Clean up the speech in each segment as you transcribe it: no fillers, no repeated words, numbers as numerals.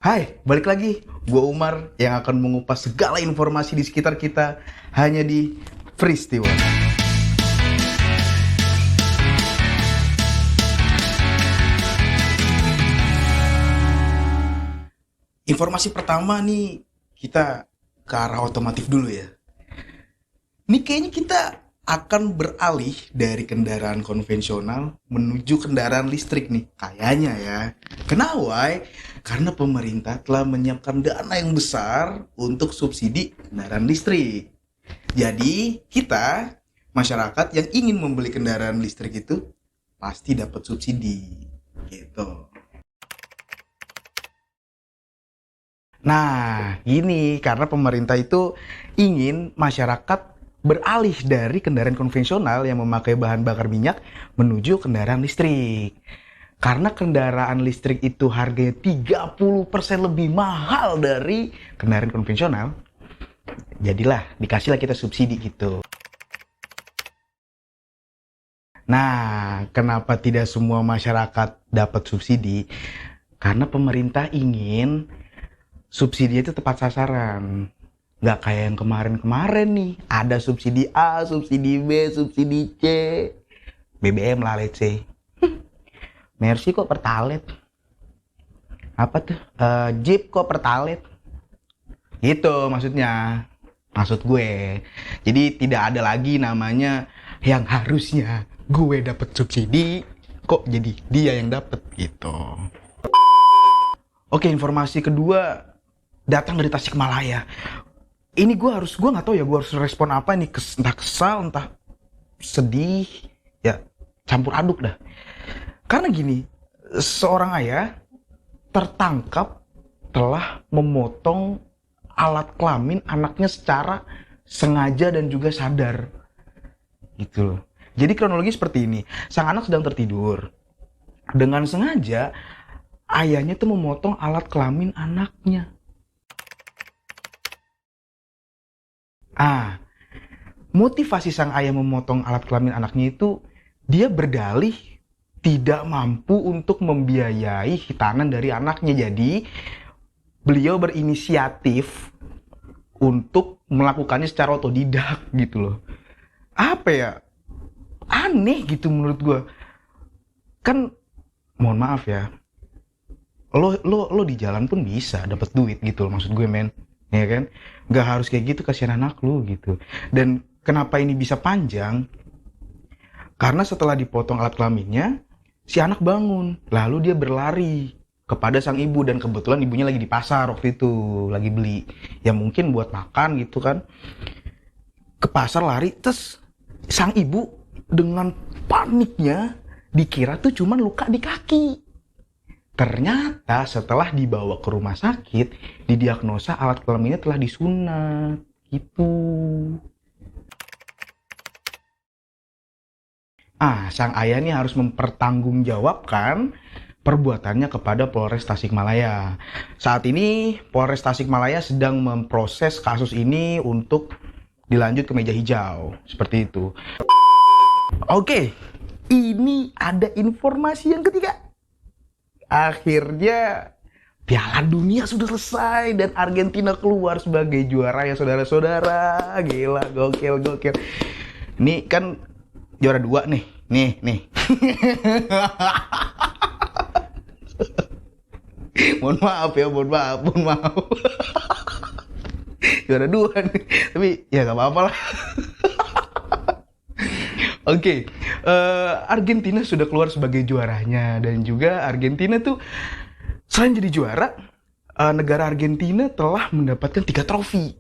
Hai, balik lagi. Gue Umar yang akan mengupas segala informasi di sekitar kita hanya di Peristiwa. Informasi pertama nih, kita ke arah otomotif dulu ya. Nih kayaknya kita akan beralih dari kendaraan konvensional menuju kendaraan listrik nih. Kayaknya ya. Kenapa? Karena pemerintah telah menyiapkan dana yang besar untuk subsidi kendaraan listrik. Jadi kita, masyarakat yang ingin membeli kendaraan listrik itu pasti dapat subsidi. Gitu. Nah, ini karena pemerintah itu ingin masyarakat beralih dari kendaraan konvensional yang memakai bahan bakar minyak menuju kendaraan listrik. Karena kendaraan listrik itu harganya 30% lebih mahal dari kendaraan konvensional, jadilah dikasihlah kita subsidi gitu. Nah, kenapa tidak semua masyarakat dapat subsidi? Karena pemerintah ingin subsidi itu tepat sasaran. Nggak kayak yang kemarin-kemarin nih. Ada subsidi A, subsidi B, subsidi C. BBM lah, let's say. Mercy kok pertalite? Apa tuh? Jeep kok pertalite? Gitu maksudnya. Maksud gue. Jadi tidak ada lagi namanya yang harusnya gue dapet subsidi, kok jadi dia yang dapet gitu. Oke, informasi kedua datang dari Tasikmalaya. Ini gue nggak tahu ya, gue harus respon apa nih, entah kesal, entah sedih, ya campur aduk dah. Karena gini, seorang ayah tertangkap telah memotong alat kelamin anaknya secara sengaja dan juga sadar. Gitu loh. Jadi kronologi seperti ini, sang anak sedang tertidur. Dengan sengaja, ayahnya tuh memotong alat kelamin anaknya. Motivasi sang ayah memotong alat kelamin anaknya itu, dia berdalih tidak mampu untuk membiayai hitanan dari anaknya. Jadi, beliau berinisiatif untuk melakukannya secara otodidak gitu loh. Apa ya? Aneh gitu menurut gue. Kan, mohon maaf ya, lo di jalan pun bisa dapat duit gitu loh, maksud gue men, ya kan? Gak harus kayak gitu, kasihan anak lo gitu. Dan kenapa ini bisa panjang? Karena setelah dipotong alat kelaminnya, si anak bangun, lalu dia berlari kepada sang ibu, dan kebetulan ibunya lagi di pasar waktu itu, lagi beli ya mungkin buat makan gitu kan. Ke pasar lari, terus sang ibu dengan paniknya dikira tuh cuman luka di kaki. Ternyata setelah dibawa ke rumah sakit, didiagnosa alat kelaminnya telah disunat. Gitu. Sang ayah nih harus mempertanggungjawabkan perbuatannya kepada Polres Tasikmalaya. Saat ini Polres Tasikmalaya sedang memproses kasus ini untuk dilanjut ke meja hijau. Seperti itu. Oke, ini ada informasi yang ketiga. Akhirnya Piala Dunia sudah selesai dan Argentina keluar sebagai juara ya saudara-saudara. Gila, gokil. Ini kan juara 2 nih. Nih. mohon maaf. Juara 2 nih. Tapi ya gak apa-apa lah. Oke, Argentina sudah keluar sebagai juaranya, dan juga Argentina tuh selain jadi juara, negara Argentina telah mendapatkan 3 trofi,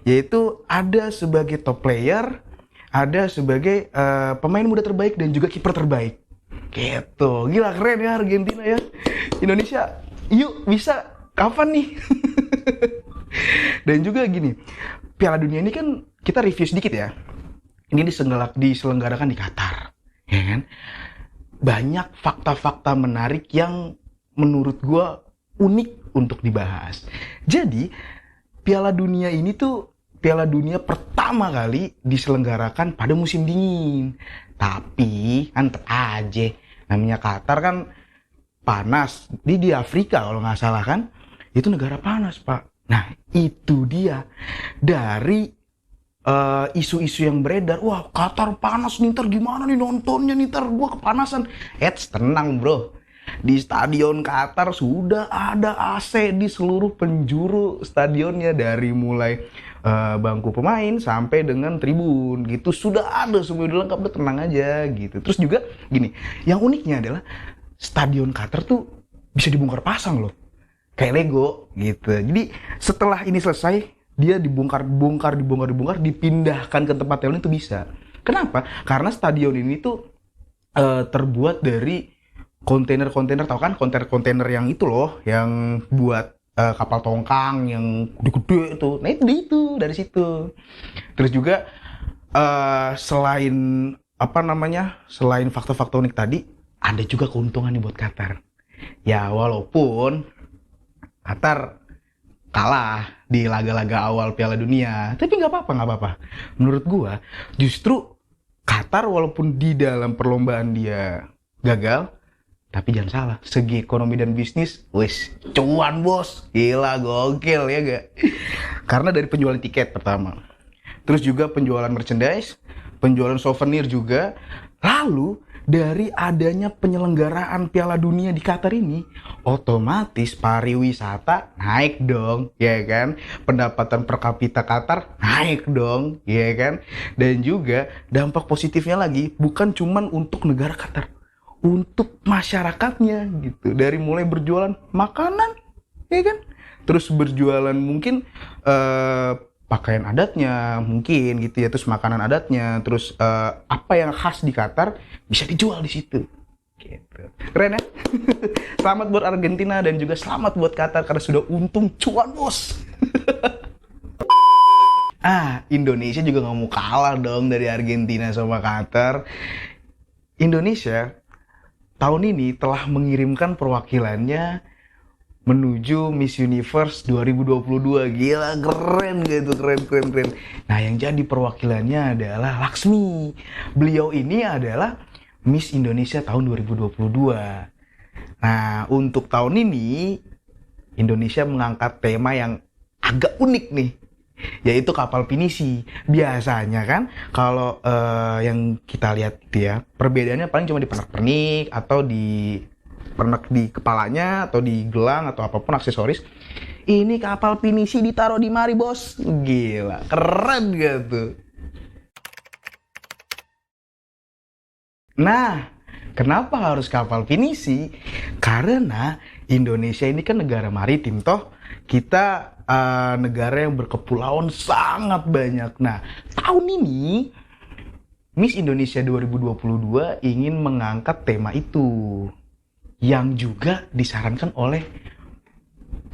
yaitu ada sebagai top player, ada sebagai pemain muda terbaik, dan juga kiper terbaik. Gitu, gila keren ya Argentina ya. Indonesia, yuk bisa kapan nih? Dan juga gini, Piala Dunia ini kan kita review sedikit ya. Ini diselenggarakan di Qatar, ya kan? Banyak fakta-fakta menarik yang menurut gue unik untuk dibahas. Jadi, Piala Dunia ini tuh Piala Dunia pertama kali diselenggarakan pada musim dingin. Tapi, kan tetap aja, namanya Qatar kan panas. Di Afrika kalau nggak salah kan. itu negara panas, Pak. Nah, itu dia. Dari isu-isu yang beredar, wah Qatar panas nih, ntar gimana nih nontonnya nih, ntar gua kepanasan. Tenang bro, di stadion Qatar sudah ada AC di seluruh penjuru stadionnya, dari mulai bangku pemain sampai dengan tribun gitu, sudah ada semua, udah lengkap, udah tenang aja gitu. Terus juga gini, yang uniknya adalah stadion Qatar tuh bisa dibongkar pasang loh, kayak Lego gitu. Jadi setelah ini selesai, dia dibongkar, dipindahkan ke tempat yang lain itu bisa. Kenapa? Karena stadion ini tuh terbuat dari kontainer-kontainer, tau kan kontainer-kontainer yang itu loh, yang buat kapal tongkang yang gede-gede itu. Nah itu dari situ. Terus juga selain selain faktor-faktor unik tadi, ada juga keuntungan nih buat Qatar. Ya walaupun Qatar kalah di laga-laga awal Piala Dunia, tapi nggak apa-apa. Menurut gua, justru Qatar walaupun di dalam perlombaan dia gagal, tapi jangan salah, segi ekonomi dan bisnis, wis cuan bos, gila gokil ya gak? Karena dari penjualan tiket pertama, terus juga penjualan merchandise, penjualan souvenir juga, lalu dari adanya penyelenggaraan Piala Dunia di Qatar ini, otomatis pariwisata naik dong, ya kan? Pendapatan per kapita Qatar naik dong, ya kan? Dan juga dampak positifnya lagi, bukan cuman untuk negara Qatar, untuk masyarakatnya gitu. Dari mulai berjualan makanan, ya kan? Terus berjualan mungkin pakaian adatnya mungkin gitu ya, terus makanan adatnya, terus apa yang khas di Qatar bisa dijual di situ gitu. Keren ya. Selamat buat Argentina dan juga selamat buat Qatar karena sudah untung cuan bos. Indonesia juga nggak mau kalah dong dari Argentina sama Qatar. Indonesia tahun ini telah mengirimkan perwakilannya menuju Miss Universe 2022. Gila, keren gitu, keren. Nah, yang jadi perwakilannya adalah Laksmi. Beliau ini adalah Miss Indonesia tahun 2022. Nah, untuk tahun ini Indonesia mengangkat tema yang agak unik nih, yaitu kapal pinisi. Biasanya kan kalau yang kita lihat itu ya, perbedaannya paling cuma di pernak-pernik atau di pernak di kepalanya atau di gelang atau apapun aksesoris. Ini kapal pinisi ditaruh di mari bos. Gila, keren gitu. Nah, kenapa harus kapal pinisi? Karena Indonesia ini kan negara maritim toh. Kita negara yang berkepulauan sangat banyak. Nah, tahun ini Miss Indonesia 2022 ingin mengangkat tema itu, yang juga disarankan oleh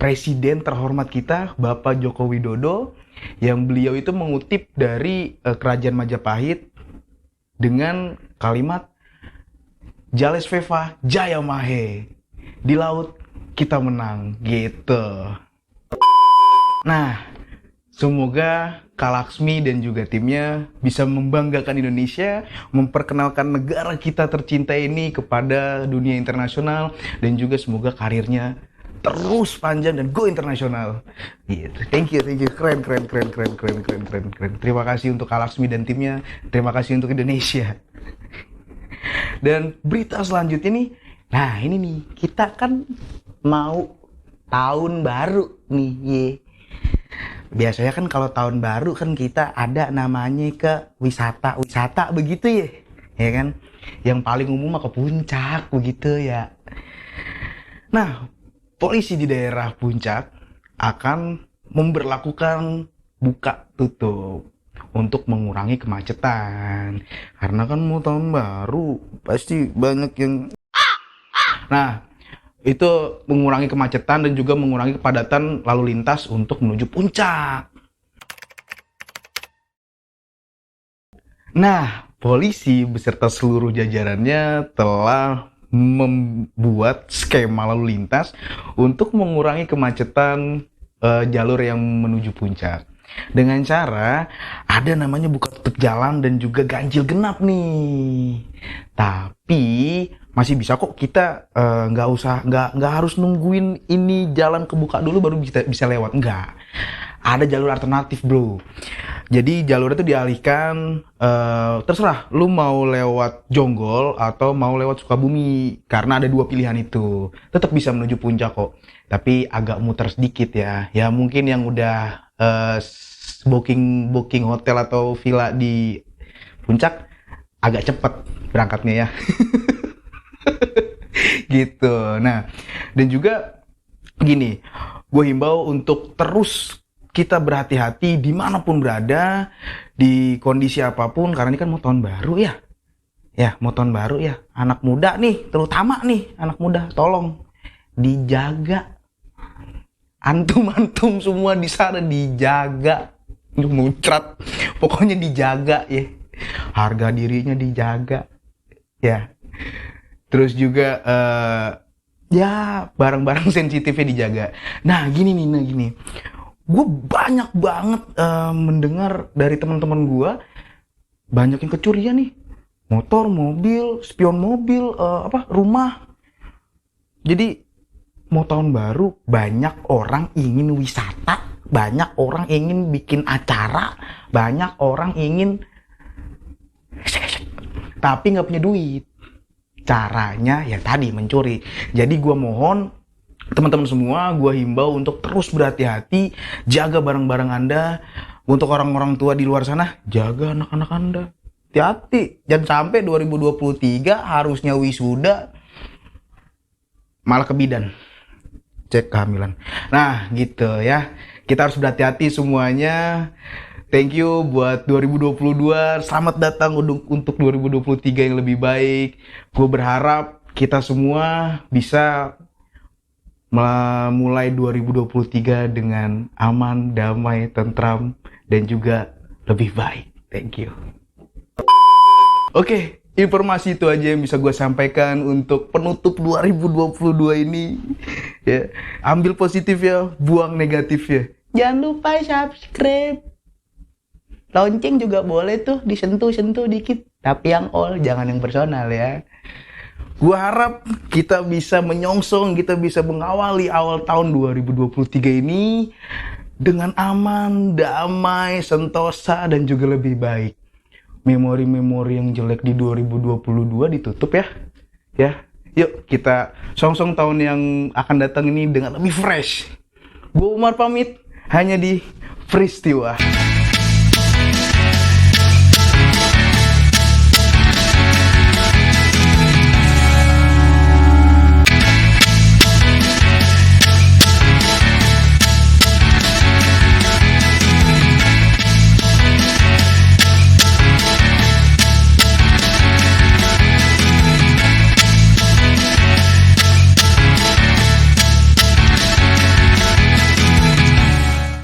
Presiden terhormat kita, Bapak Joko Widodo, yang beliau itu mengutip dari Kerajaan Majapahit dengan kalimat Jales Veva Jaya Mahe, di laut kita menang gitu. Nah, semoga Kak Laksmi dan juga timnya bisa membanggakan Indonesia, memperkenalkan negara kita tercinta ini kepada dunia internasional, dan juga semoga karirnya terus panjang dan go internasional. Gitu. Thank you. Keren. Terima kasih untuk Kak Laksmi dan timnya. Terima kasih untuk Indonesia. Dan berita selanjutnya nih, nah ini nih, kita kan mau tahun baru nih, ye. Biasanya kan kalau tahun baru kan kita ada namanya ke wisata begitu ya kan? Yang paling umum mah ke puncak begitu ya. Nah, polisi di daerah puncak akan memberlakukan buka tutup untuk mengurangi kemacetan. Karena kan mau tahun baru pasti banyak yang. Nah, itu mengurangi kemacetan dan juga mengurangi kepadatan lalu lintas untuk menuju puncak. Nah, polisi beserta seluruh jajarannya telah membuat skema lalu lintas untuk mengurangi kemacetan jalur yang menuju puncak. Dengan cara ada namanya buka tutup jalan dan juga ganjil genap nih. Tapi masih bisa kok kita nggak harus nungguin ini jalan kebuka dulu baru bisa lewat, nggak. Ada jalur alternatif, bro. Jadi jalur itu dialihkan, terserah lu mau lewat Jonggol atau mau lewat Sukabumi, karena ada dua pilihan itu. Tetap bisa menuju puncak kok, tapi agak muter sedikit ya. Ya mungkin yang udah booking hotel atau villa di puncak agak cepet berangkatnya ya. Gitu. Nah, dan juga gini, gue himbau untuk terus kita berhati-hati dimanapun berada, di kondisi apapun, karena ini kan mau tahun baru ya. Ya, mau tahun baru ya. Anak muda nih, terutama nih, anak muda, tolong dijaga. Antum-antum semua di sana dijaga. Muncrat. Pokoknya dijaga ya. Harga dirinya dijaga. Ya. Terus juga ya barang-barang sensitifnya dijaga. Nah, gini. Gue banyak banget mendengar dari teman-teman gue, banyak yang kecurian nih, motor, mobil, spion mobil, rumah. Jadi mau tahun baru banyak orang ingin wisata, banyak orang ingin bikin acara, banyak orang ingin tapi nggak punya duit. Caranya ya tadi mencuri. Jadi gue mohon teman-teman semua, gue himbau untuk terus berhati-hati, jaga barang-barang Anda. Untuk orang-orang tua di luar sana, jaga anak-anak Anda. Hati-hati, jangan sampai 2023 harusnya wisuda malah ke bidan, cek kehamilan. Nah gitu ya, kita harus berhati-hati semuanya. Thank you buat 2022, selamat datang untuk 2023 yang lebih baik. Gue berharap kita semua bisa mulai 2023 dengan aman, damai, tentram, dan juga lebih baik. Thank you. Oke, informasi itu aja yang bisa gue sampaikan untuk penutup 2022 ini. Ya, ambil positif ya, buang negatif ya. Jangan lupa subscribe. Lonceng juga boleh tuh disentuh-sentuh dikit. Tapi yang all, jangan yang personal ya. Gua harap kita bisa menyongsong, kita bisa mengawali awal tahun 2023 ini dengan aman, damai, sentosa, dan juga lebih baik. Memori-memori yang jelek di 2022 ditutup ya. Ya, yuk kita songsong tahun yang akan datang ini dengan lebih fresh. Gua Umar pamit, hanya di Peristiwa.